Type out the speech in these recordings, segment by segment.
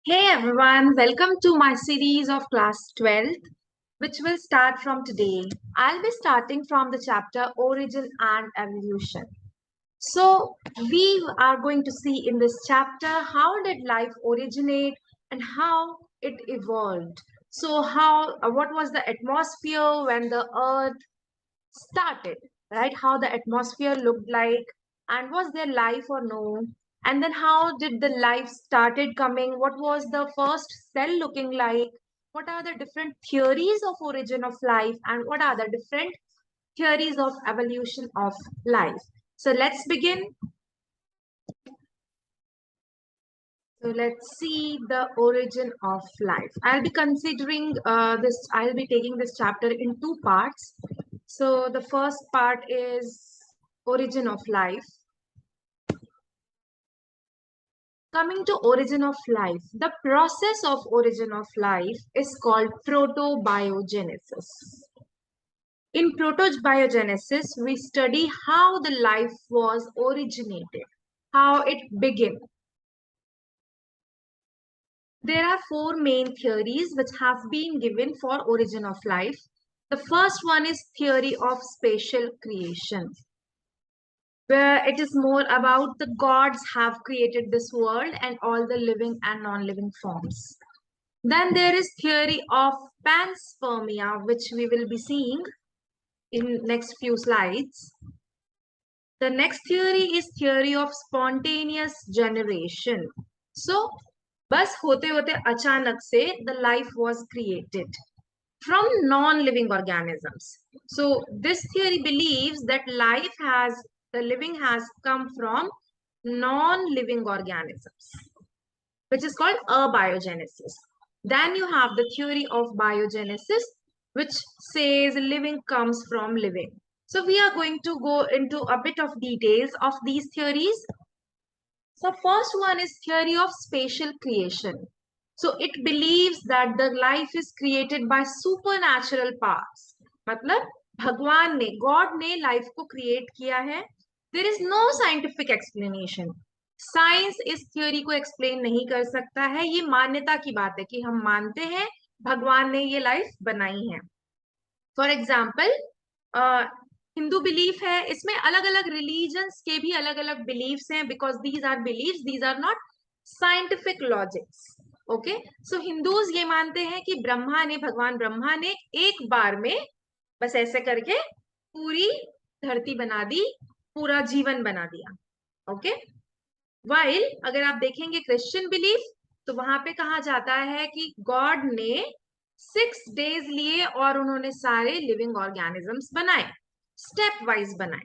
Hey everyone, welcome to my series of class 12th, which will start from today. I'll be starting from the chapter Origin and Evolution. So, we are going to see in this chapter how did life originate and how it evolved. So, what was the atmosphere when the earth started, right? How the atmosphere looked like, and was there life or no? And then how did the life started coming? What was the first cell looking like? What are the different theories of origin of life, and what are the different theories of evolution of life? So let's begin. So let's see the origin of life. I'll be considering I'll be taking this chapter in two parts. So the first part is origin of life. Coming to origin of life, the process of origin of life is called protobiogenesis. In protobiogenesis, we study how the life was originated, how it began. There are four main theories which have been given for origin of life. The first one is theory of spatial creation, where it is more about the gods have created this world and all the living and non-living forms. Then there is theory of panspermia, which we will be seeing in next few slides. The next theory is theory of spontaneous generation. So, बस होते होते अचानक से the life was created from non-living organisms. So, this theory believes that the living has come from non-living organisms, which is called abiogenesis. Then you have the theory of biogenesis, which says living comes from living. So we are going to go into a bit of details of these theories. So first one is theory of spatial creation. So it believes that the life is created by supernatural powers. मतलब भगवान ने, God ने life को create किया है. There is no scientific explanation. Science इस theory को explain नहीं कर सकता है. ये मान्यता की बात है कि हम मानते हैं भगवान ने ये लाइफ बनाई है. फॉर एग्जाम्पल हिंदू बिलीफ है, इसमें अलग अलग रिलीजन्स के भी अलग अलग बिलीफ्स हैं, because these are believes, these are not scientific logics. Okay, so Hindus ये मानते हैं कि भगवान ब्रह्मा ने एक बार में बस ऐसे करके पूरी धरती बना दी, पूरा जीवन बना दिया. ओके, वाइल अगर आप देखेंगे क्रिश्चियन बिलीफ, तो वहां पे कहा जाता है कि गॉड ने 6 डेज लिए और उन्होंने सारे लिविंग ऑर्गेनिजम्स बनाए, स्टेप वाइज बनाए.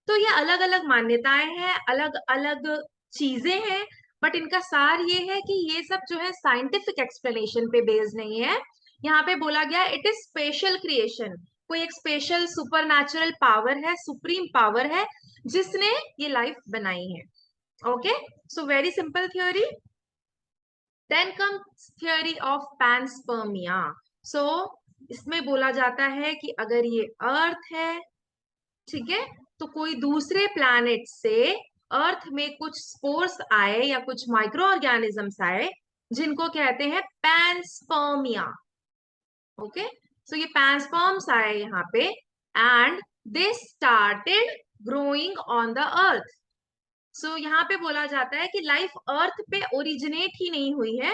तो ये अलग अलग मान्यताएं हैं, अलग अलग चीजें हैं, बट इनका सार ये है कि ये सब जो है साइंटिफिक एक्सप्लेनेशन पे बेस्ड नहीं है. यहाँ पे बोला गया इट इज स्पेशल क्रिएशन. कोई एक स्पेशल सुपरनैचुरल पावर है, सुप्रीम पावर है, जिसने ये लाइफ बनाई है. Okay, so very simple theory. Then comes theory of panspermia. So इसमें बोला जाता है कि अगर ये अर्थ है, ठीक है, तो कोई दूसरे प्लैनेट से अर्थ में कुछ स्पोर्स आए या कुछ माइक्रो ऑर्गेनिजम्स आए, जिनको कहते हैं पैंसपर्मिया. ओके, सो ये पैंसपर्म्स आए यहाँ पे and they started growing on the earth. So यहाँ पे बोला जाता है कि लाइफ अर्थ पे ओरिजिनेट ही नहीं हुई है,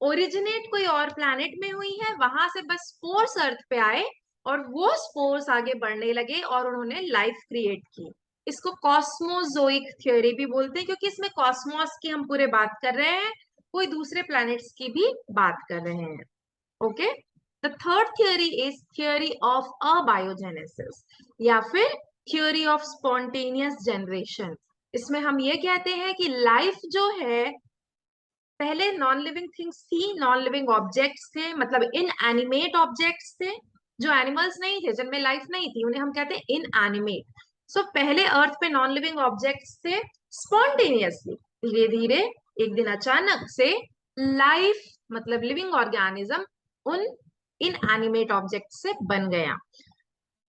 ओरिजिनेट कोई और प्लैनेट में हुई है, वहां से बस स्पोर्स अर्थ पे आए और वो स्पोर्स आगे बढ़ने लगे और उन्होंने लाइफ क्रिएट की. इसको कॉस्मोजोइक थ्योरी भी बोलते हैं, क्योंकि इसमें कॉस्मोस की हम पूरे बात कर रहे हैं, कोई दूसरे प्लैनेट्स की भी बात कर रहे हैं. Okay, the third theory is theory of abiogenesis या फिर थ्योरी ऑफ स्पॉन्टेनियस जनरेशन. इसमें हम ये कहते हैं कि लाइफ जो है, पहले नॉन लिविंग थिंग्स थी, नॉन लिविंग ऑब्जेक्ट्स थे, मतलब इनएनिमेट ऑब्जेक्ट्स थे, जो एनिमल्स नहीं थे, जिनमें लाइफ नहीं थी, उन्हें हम कहते हैं इनएनिमेट. सो पहले अर्थ पे नॉन लिविंग ऑब्जेक्ट्स थे. स्पॉन्टेनियसली धीरे धीरे एक दिन अचानक से लाइफ मतलब लिविंग ऑर्गेनिज्म उन इनएनिमेट ऑब्जेक्ट से बन गया.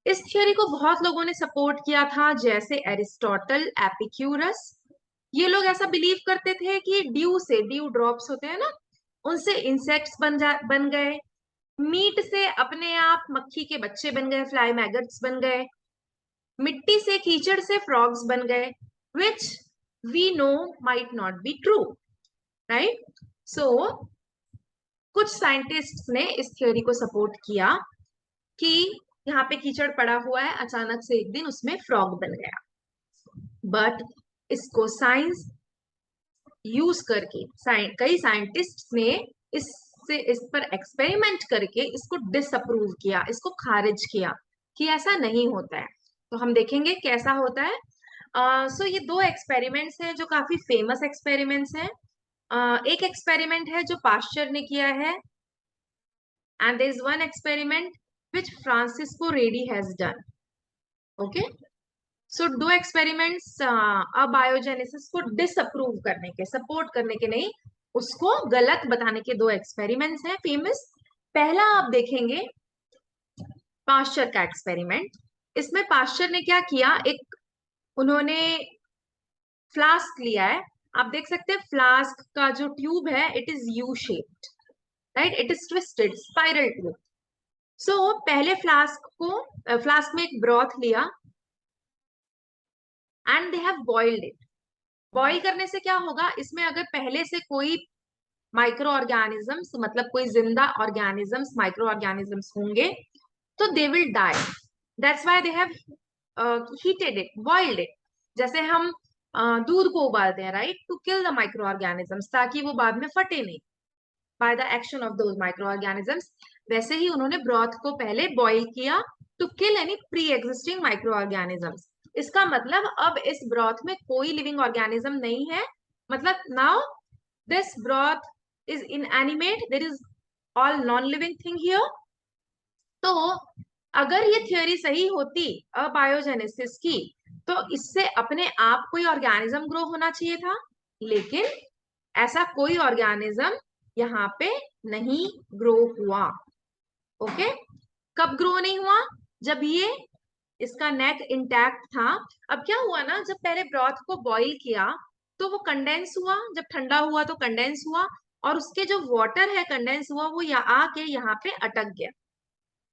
इस थ्योरी को बहुत लोगों ने सपोर्ट किया था, जैसे एरिस्टोटल, एपिक्यूरस. ये लोग ऐसा बिलीव करते थे कि ड्यू ड्रॉप्स होते हैं ना, उनसे इंसेक्ट्स बन गए, मीट से अपने आप मक्खी के बच्चे बन गए, फ्लाई मैगट्स बन गए, मिट्टी से कीचड़ से फ्रॉग्स बन गए, which we know might not be true, right. So कुछ साइंटिस्ट्स ने इस थ्योरी को सपोर्ट किया कि यहाँ पे कीचड़ पड़ा हुआ है, अचानक से एक दिन उसमें फ्रॉग बन गया। बट इसको साइंस यूज करके कई साइंटिस्ट ने इस पर एक्सपेरिमेंट करके इसको डिसअप्रूव किया, इसको खारिज किया कि ऐसा नहीं होता है। तो हम देखेंगे कैसा होता है। सो ये दो एक्सपेरिमेंट्स हैं जो काफी फेमस एक्सपेरिमेंट्स हैं। एक एक्सपेरिमेंट है जो पाश्चर ने किया है, and there is one experiment which Francesco Redi has done. Okay, so दो एक्सपेरिमेंट्स अबायोजेनेसिस को डिसअप्रूव करने के, सपोर्ट करने के नहीं, उसको गलत बताने के दो एक्सपेरिमेंट्स हैं फेमस। पहला आप देखेंगे पाश्चर का एक्सपेरिमेंट। इसमें पाश्चर ने क्या किया, एक उन्होंने फ्लास्क लिया है। आप देख सकते हैं फ्लास्क का जो ट्यूब है it is U shaped, right, it is twisted spiral tube. So पहले फ्लास्क में एक ब्रॉथ लिया and they have boiled it. Boil करने से क्या होगा, इसमें अगर पहले से कोई माइक्रो ऑर्गेनिजम्स, मतलब कोई जिंदा ऑर्गेनिजम्स, माइक्रो ऑर्गेनिजम्स होंगे तो they will die. That's why they have heated it, boiled it. जैसे हम दूध को उबालते हैं, right, to kill the microorganisms, ताकि वो बाद में फटे नहीं by the action of those microorganisms. वैसे ही उन्होंने ब्रॉथ को पहले बॉईल किया to kill any pre existing microorganisms. इसका मतलब अब इस ब्रॉथ में कोई लिविंग ऑर्गेनिज्म नहीं है, मतलब now this broth is inanimate, there is all non living thing here. तो अगर ये थ्योरी सही होती अबायोजेनेसिस की, तो इससे अपने आप कोई ऑर्गेनिज्म ग्रो होना चाहिए था, लेकिन ऐसा कोई ऑर्गेनिज्म यहाँ पे नहीं ग्रो हुआ। ओके, कब ग्रो नहीं हुआ, जब ये इसका नेक इंटैक्ट था। अब क्या हुआ ना, जब पहले ब्रॉथ को बॉईल किया तो वो कंडेंस हुआ, जब ठंडा हुआ तो कंडेंस हुआ, और उसके जो वाटर है कंडेंस हुआ वो आके यहाँ पे अटक गया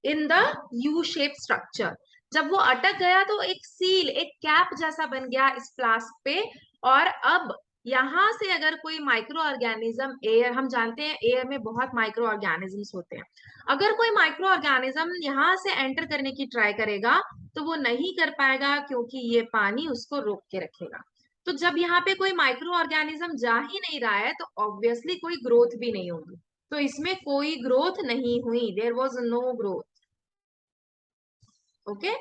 in the U shape structure. जब वो अटक गया तो एक सील, एक कैप जैसा बन गया इस फ्लास्क पे। और अब यहां से अगर कोई माइक्रो ऑर्गेनिज्म, एयर, हम जानते हैं एयर में बहुत माइक्रो ऑर्गेनिजम्स होते हैं, अगर कोई माइक्रो ऑर्गेनिज्म यहाँ से एंटर करने की ट्राई करेगा तो वो नहीं कर पाएगा, क्योंकि ये पानी उसको रोक के रखेगा। तो जब यहाँ पे कोई माइक्रो ऑर्गेनिज्म जा ही नहीं रहा है तो ऑब्वियसली कोई ग्रोथ भी नहीं होगी। तो इसमें कोई ग्रोथ नहीं हुई, there was no growth. Okay,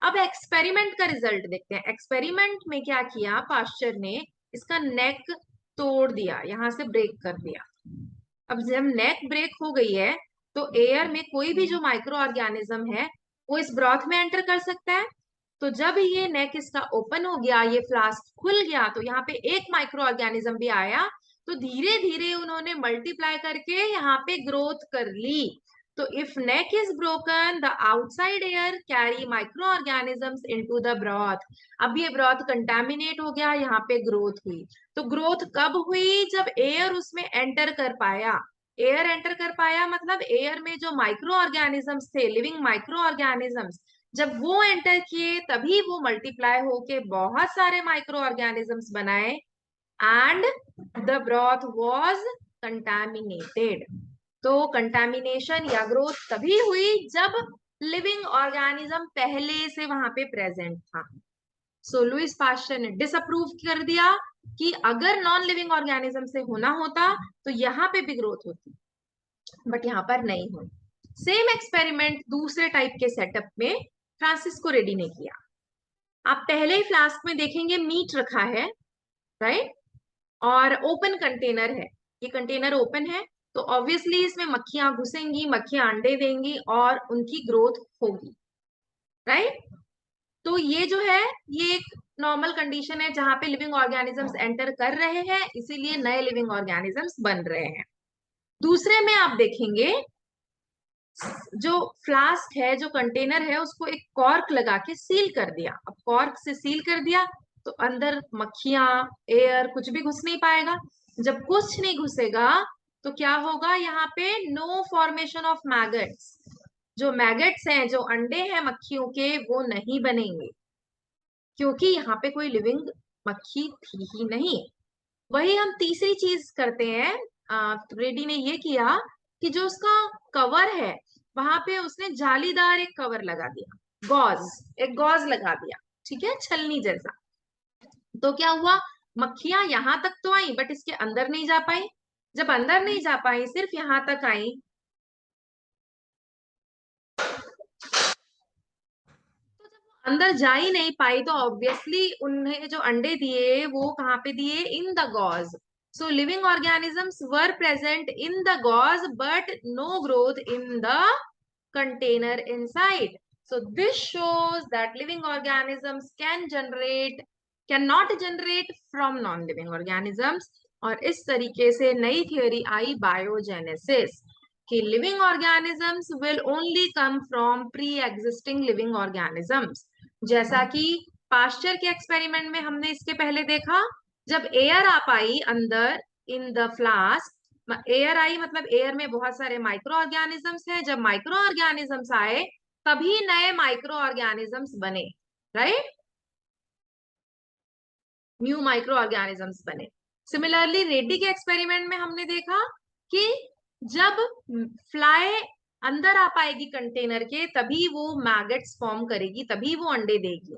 अब एक्सपेरिमेंट का रिजल्ट देखते हैं। एक्सपेरिमेंट में क्या किया, पाश्चर ने इसका नेक तोड़ दिया, यहां से ब्रेक कर दिया। अब जब नेक ब्रेक हो गई है तो एयर में कोई भी जो माइक्रो ऑर्गेनिज्म है वो इस ब्रॉथ में एंटर कर सकता है। तो जब ये नेक इसका ओपन हो गया, ये फ्लास्क खुल गया, तो यहाँ पे एक माइक्रो ऑर्गेनिज्म भी आया। तो धीरे धीरे उन्होंने मल्टीप्लाई करके यहाँ पे ग्रोथ कर ली। तो if neck is broken, the outside air carry microorganisms into the broth। अब ये ब्रॉथ कंटेमिनेट हो गया, यहाँ पे ग्रोथ हुई। तो ग्रोथ कब हुई, जब एयर उसमें एंटर कर पाया। एयर एंटर कर पाया मतलब एयर में जो माइक्रो ऑर्गेनिजम्स थे, लिविंग माइक्रो ऑर्गेनिजम्स, जब वो एंटर किए तभी वो मल्टीप्लाई होके बहुत सारे माइक्रो ऑर्गेनिजम्स बनाए, and the broth was contaminated. तो कंटेमिनेशन या ग्रोथ तभी हुई जब लिविंग ऑर्गेनिज्म पहले से वहां पे प्रेजेंट था। सो लुईस पाश्चर ने डिसअप्रूव कर दिया कि अगर नॉन लिविंग ऑर्गेनिज्म से होना होता तो यहाँ पे भी ग्रोथ होती, बट यहाँ पर नहीं हुई। सेम एक्सपेरिमेंट दूसरे टाइप के सेटअप में फ्रांसिस्को रेडी ने किया। आप पहले ही फ्लास्क में देखेंगे मीट रखा है, राइट, और ओपन कंटेनर है, ये कंटेनर ओपन है, तो ऑब्वियसली इसमें मक्खियां घुसेंगी, मक्खियां अंडे देंगी और उनकी ग्रोथ होगी, राइट। तो ये जो है ये एक नॉर्मल कंडीशन है जहां पे लिविंग ऑर्गेनिजम्स एंटर कर रहे हैं, इसीलिए नए लिविंग ऑर्गेनिजम्स बन रहे हैं। दूसरे में आप देखेंगे जो फ्लास्क है, जो कंटेनर है, उसको एक कॉर्क लगा के सील कर दिया। अब कॉर्क से सील कर दिया तो अंदर मक्खियां, एयर कुछ भी घुस नहीं पाएगा। जब कुछ नहीं घुसेगा तो क्या होगा यहाँ पे? No formation of maggots. जो मैगट्स हैं, जो अंडे हैं मक्खियों के, वो नहीं बनेंगे, क्योंकि यहाँ पे कोई लिविंग मक्खी थी ही नहीं। वही हम तीसरी चीज करते हैं। रेडी ने ये किया कि जो उसका कवर है, वहां पे उसने जालीदार एक कवर लगा दिया, गॉज, एक गॉज लगा दिया, ठीक है, छलनी जैसा। तो क्या हुआ? मक्खियां यहां तक तो आई, बट इसके अंदर नहीं जा पाई। जब अंदर नहीं जा पाई, सिर्फ यहां तक आई, तो जब वो अंदर जा ही नहीं पाई, तो ऑब्वियसली उन्हें जो अंडे दिए वो कहाँ पे दिए? In the gauze. So living organisms were present in the gauze, but no growth in the container inside. So this shows that living organisms cannot generate from non-living organisms. और इस तरीके से नई थियोरी आई बायोजेनेसिस, कि living organisms will only come from pre existing living organisms. जैसा कि pasture के experiment में हमने इसके पहले देखा, जब एयर आ पाई अंदर इन द फ्लास्क, एयर आई मतलब एयर में बहुत सारे माइक्रो ऑर्गेनिजम्स हैं, जब माइक्रो ऑर्गेनिजम्स आए तभी नए माइक्रो ऑर्गेनिजम्स बने, राइट, न्यू माइक्रो ऑर्गेनिजम्स बने। सिमिलरली रेड्डी के एक्सपेरिमेंट में हमने देखा कि जब फ्लाई अंदर आ पाएगी कंटेनर के, तभी वो मैगट्स फॉर्म करेगी, तभी वो अंडे देगी।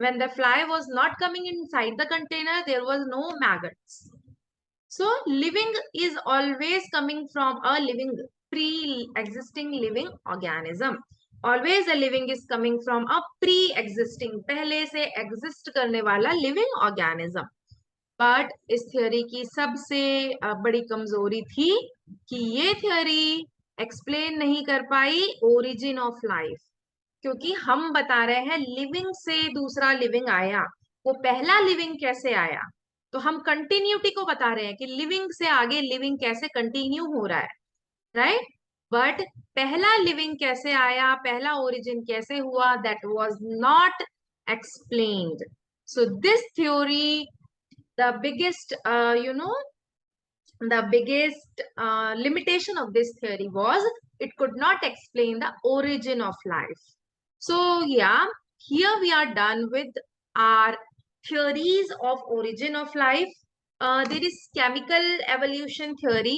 when the fly was not coming inside the container, there was no maggots. So living is always coming from a living, pre-existing living organism. Always a living is coming from a pre-existing, पहले से exist करने वाला living organism. But इस theory की सबसे बड़ी कमजोरी थी कि ये थ्योरी एक्सप्लेन नहीं कर पाई ओरिजिन ऑफ लाइफ, क्योंकि हम बता रहे हैं लिविंग से दूसरा लिविंग आया, वो पहला लिविंग कैसे आया? तो हम कंटिन्यूटी को बता रहे हैं कि लिविंग से आगे लिविंग कैसे कंटिन्यू हो रहा है, राइट। बट पहला लिविंग कैसे आया, पहला ओरिजिन कैसे हुआ, that was not explained. So this theory, the biggest the biggest limitation of this theory was it could not explain the origin of life. So yeah, here we are done with our theories of origin of life. There is chemical evolution theory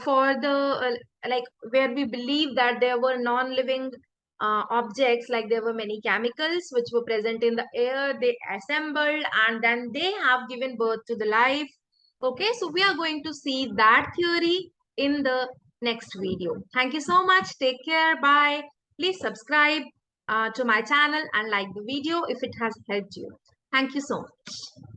for the like where we believe that there were non-living objects, like there were many chemicals which were present in the air, they assembled and then they have given birth to the life. Okay, so we are going to see that theory in the next video. Thank you so much. Take care. Bye. Please subscribe to my channel and like the video if it has helped you. Thank you so much.